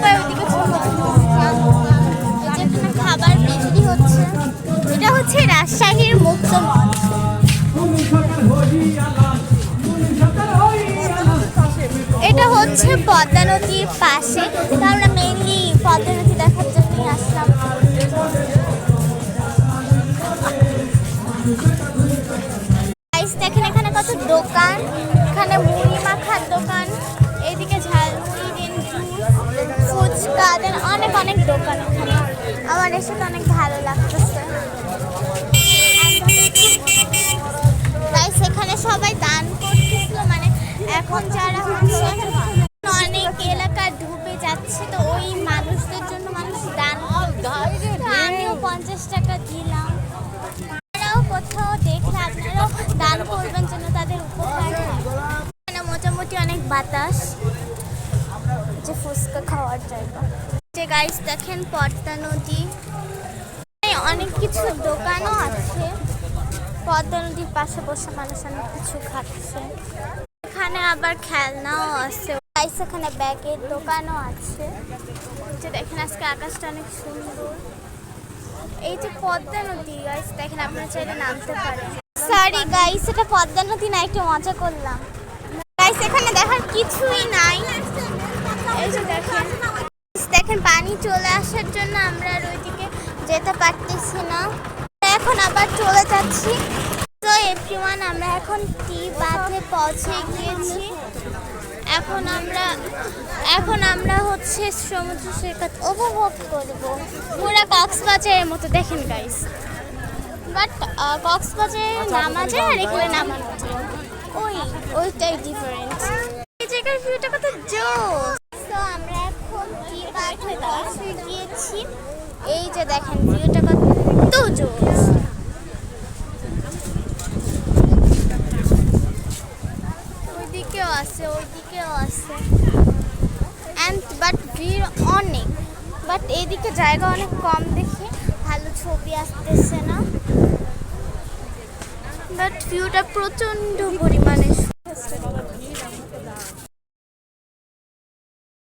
সবাই ওইদিকে চলে যেখানে খাবার বিক্রি হচ্ছে। এটা হচ্ছে রাজশাহীর মুক্ত মঞ্চ। এটা হচ্ছে পদ্মা নদীর পাশে, তো আমরা মেইনলি পদ্মা নদী দেখার জন্যই আসলাম। দেখেন এখানে কত দোকান, এখানে মুড়ি মাখার দোকান, এইদিকে ঝালমুড়ি, ফুচকা, দেন অনেক অনেক দোকান এখানে। আমার এসে তো অনেক ভালো লাগতেছে। এখানে সবাই দান করতেছিল, মানে এখন যারা হচ্ছে অনেক এলাকা ডুবে যাচ্ছে, তো ওই মানুষদের জন্য মানুষ দান করতেছে। আমিও 50 টাকা দিলাম। কোথাও দেখলে আপনারাও দান করবেন যেন তাদের উপকার হয়। মোটামুটি অনেক বাতাস, যে ফুচকা খাওয়ার জায়গা। যে গাইস দেখেন পদ্মা নদী, অনেক কিছু দোকানও আছে। পদ্মা নদীর পাশে বসে মানুষ অনেক কিছু খাচ্ছে। এখানে আবার খেলনাও আছে গাইস, এখানে ব্যাগের দোকানও আছে। যে দেখেন আজকে আকাশটা অনেক সুন্দর। এই যে পদ্মা নদী গাইস, দেখেন আপনারা চাইলে নামতে পারেন। সরি গাইস, এটা পদ্মা নদী না, একটু মজা করলাম গাইস। এখানে দেখার কিছুই নাই। এই যে দেখেন দেখেন পানি চলে আসার জন্য আমরা আর ওইদিকে যেতে পারতেছি না। এখন আবার চলে যাচ্ছি। তো এভরিওয়ান, আমরা এখন টি বাঁধে পৌঁছে গিয়েছি। এখন আমরা হচ্ছে সমুদ্র সৈকত উপভোগ করবো, পুরা কক্সবাজারের মতো। দেখেন গাইস, বাট কক্সবাজারে নামা যায় আর এখানে নামানো যায়, ওইটাই ডিফারেন্স। এই জায়গার ভিউটা কত জোস। তো আমরা এখন টি বাঁধে পৌঁছে গিয়েছি। এই যে দেখেন ভিউটা কত জোস। ওইদিকেও আছে বাট ভিড় অনেক, বাট এইদিকে জায়গা অনেক কম দেখে ভালো ছবি আসতেছে না, বাট ভিউটা প্রচন্ড পরিমাণে।